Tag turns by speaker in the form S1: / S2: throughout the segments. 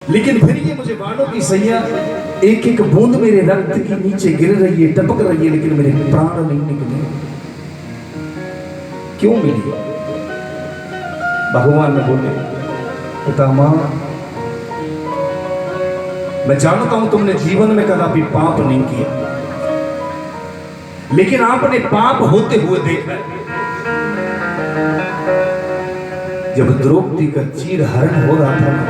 S1: लेकिन फिर ये मुझे बाणों की सैया एक एक बूंद मेरे रक्त के नीचे गिर रही है, टपक रही है, लेकिन मेरे प्राण नहीं निकले। क्यों मिली? भगवान ने बोले, पितामह, मैं जानता हूं तुमने जीवन में कदापि पाप नहीं किया, लेकिन आपने पाप होते हुए देखा है। जब द्रौपदी का चीर हरण हो रहा था ना,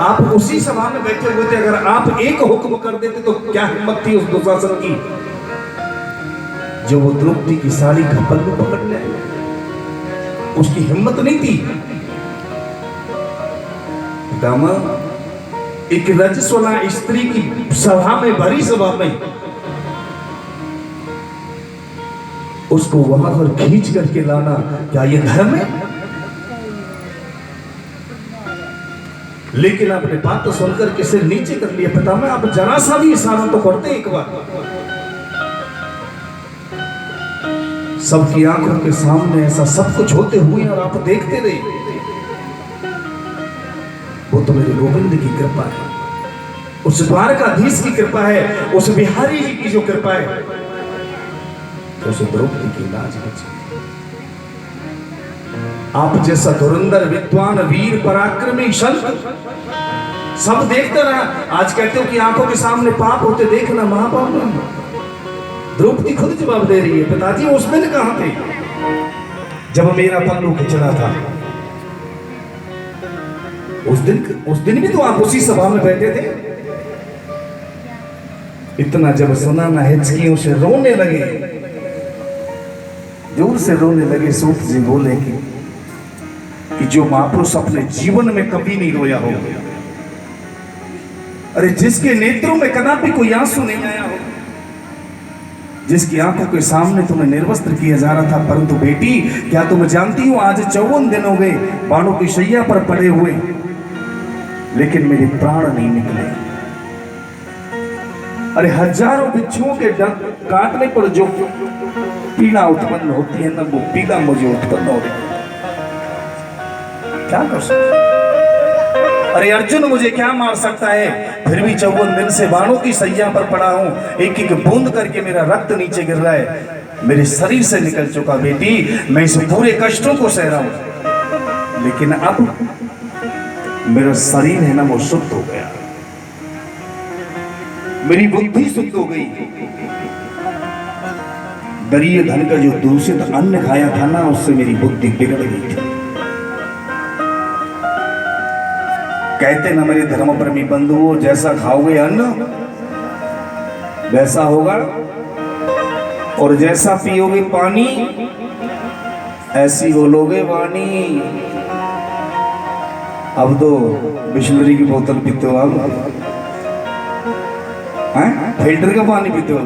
S1: आप उसी सभा में बैठे हुए थे। अगर आप एक हुक्म कर देते तो क्या हिम्मत थी उस दुशासन की, जो वो द्रौपदी की साड़ी का पल्लू पकड़ ले। उसकी हिम्मत नहीं थी। पितामह, एक रजस्वला स्त्री की सभा में, भरी सभा में, उसको वहां पर खींच करके लाना, क्या ये धर्म है? लेकिन आपने बात तो सुनकर के सिर नीचे कर लिया। पितामह, आप जरा सा भी इशारा तो करते एक बार। सबकी आंखों के सामने ऐसा सब कुछ होते हुए और आप देखते रहे। वो तो मेरे गोविंद की कृपा है, उस द्वारकाधीश की कृपा है, उस बिहारी जी की जो कृपा है, तो उस द्रौपदी की लाज बची। आप जैसा धुरंधर, विद्वान, वीर, पराक्रमी संत सब देखते रहा। आज कहते हो कि आंखों के सामने पाप होते देखना महापाप ना। द्रौपदी खुद जवाब दे रही है, पिताजी उस दिन कहां थे जब मेरा पल्लू खिंचना था? उस दिन भी तो आप उसी सभा में बैठे थे। इतना जब सुना ना, हिचकियों से रोने लगे, जोर से रोने लगे। सूत जी बोले कि जो महापुरुष अपने जीवन में कभी नहीं रोया हो, अरे जिसके नेत्रों में कदापि कोई आंसू नहीं आया हो, जिसकी आंखों के सामने तुम्हें निर्वस्त्र किया जा रहा था, परंतु बेटी क्या तुम जानती हो आज 54 दिन हो गए बाणों की शैया पर पड़े हुए, लेकिन मेरे प्राण नहीं निकले। अरे हजारों बिच्छुओं के काटने पर जो पीड़ा उत्पन्न होती है ना, वो पीड़ा मुझे उत्पन्न हो रही है। क्या कर सकते? अरे अर्जुन मुझे क्या मार सकता है? फिर भी 54 दिन से बाणों की सैया पर पड़ा हूं, एक एक बूंद करके मेरा रक्त नीचे गिर रहा है, मेरे शरीर से निकल चुका। बेटी मैं इस पूरे कष्टों को सह रहा हूं, लेकिन अब मेरा शरीर है ना वो शुद्ध हो गया, मेरी बुद्धि शुद्ध हो गई। दरिये धन का जो दूषित अन्न खाया था ना, उससे मेरी बुद्धि बिगड़ गई थी। कहते ना मेरे धर्मप्रेमी बंधुओं, जैसा खाओगे अन्न वैसा होगा, और जैसा पियोगे पानी ऐसी बोलोगे वाणी। अब तो बिस्लरी की बोतल पीते हो आप, फिल्टर का पानी पीते हो।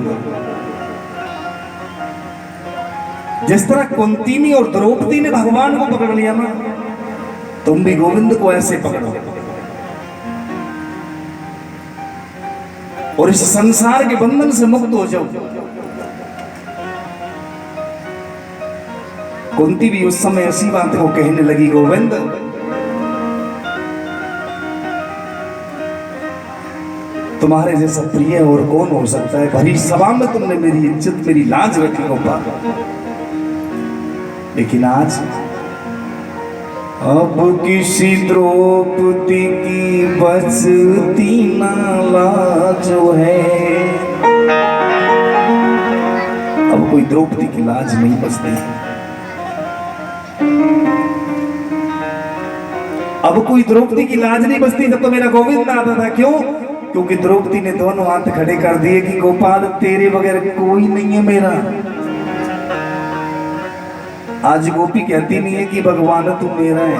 S1: जिस तरह कुंती ने और द्रौपदी ने भगवान को पकड़ लिया ना, तुम भी गोविंद को ऐसे पकड़ो और इस संसार के बंधन से मुक्त हो जाओ। कुंती भी उस समय ऐसी बात को कहने लगी, गोविंद तुम्हारे जैसा प्रिय और कौन हो सकता है? भरी सभा में तुमने मेरी इज्जत, मेरी लाज रखी गोपाल, लेकिन आज अब किसी द्रौपदी की बचती ना लाज है। अब कोई द्रौपदी की लाज नहीं बचती, अब कोई द्रौपदी की लाज नहीं बचती। जब तो मेरा गोविंद आता था, क्यों? क्योंकि द्रौपदी ने दोनों हाथ खड़े कर दिए कि गोपाल तेरे बगैर कोई नहीं है मेरा। आज गोपी कहती नहीं है कि भगवान तू मेरा है।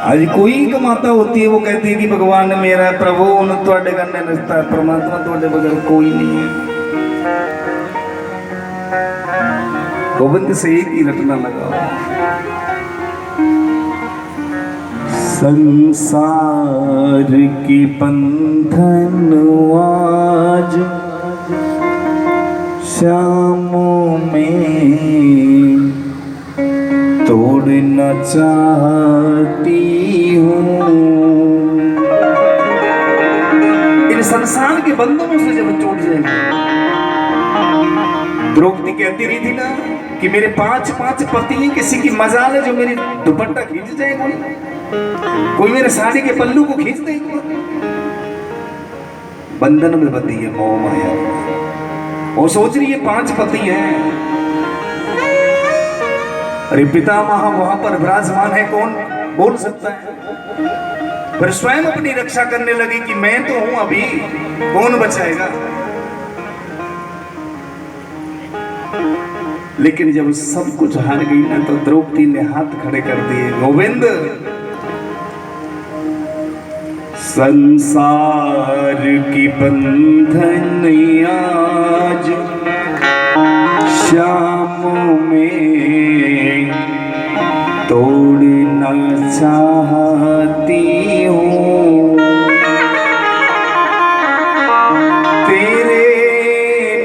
S1: आज कोई माता होती है वो कहती है कि भगवान मेरा है, प्रभु उन तुहाडे कन्ने रिश्ता है, परमात्मा तुहाडे बगैर कोई नहीं है। गोविंद से एक ही रटना लगाओ। संसार की बंधन आज श्यामों में तोड़ना चाहती संसार के बंधनों से जब छूट जाएगा। द्रौपदी कहती रही थी ना कि मेरे 5 पति हैं, किसी की मजाल है जो मेरी दुपट्टा खींच जाए, कोई मेरे साड़ी के पल्लू को खींच दे। बंधन में बंधी है मोह माया, वो सोच रही है 5 पति हैं। अरे पितामह वहां पर विराजमान है, कौन बोल सकता है। फिर स्वयं अपनी रक्षा करने लगी कि मैं तो हूं, अभी कौन बचाएगा। लेकिन जब सब कुछ हार गई ना, तो द्रौपदी ने हाथ खड़े कर दिए, गोविंद संसार की बंधन आज शाम में तोड़ना चाहती हूँ, तेरे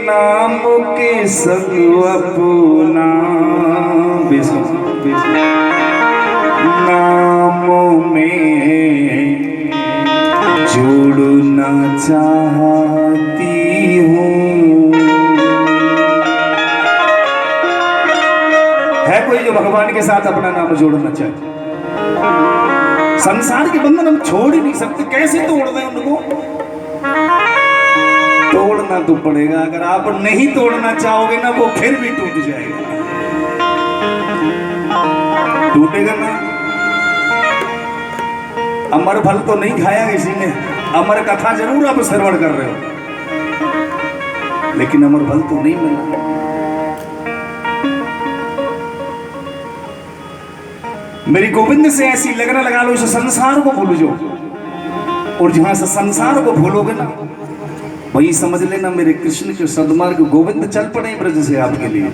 S1: नाम के संग अपना नामों में जोड़ना चाहती हूँ। है कोई जो भगवान के साथ अपना नाम जोड़ना चाहे? संसार के बंधन हम छोड़ ही नहीं सकते, कैसे तोड़ दें उनको? तोड़ना तो पड़ेगा। अगर आप नहीं तोड़ना चाहोगे ना, वो फिर भी टूट जाएगा। टूटेगा ना। अमर फल तो नहीं खाया किसी ने, अमर कथा जरूर आप श्रवण कर रहे हो, लेकिन अमर फल तो नहीं मिला। मेरी गोविंद से ऐसी लगना लगा लो, इस संसार को भूल जाओ, और जहां से संसार को भूलोगे ना, वही समझ लेना मेरे कृष्ण के सदमार्ग गोविंद चल पड़े ब्रज से आपके लिए।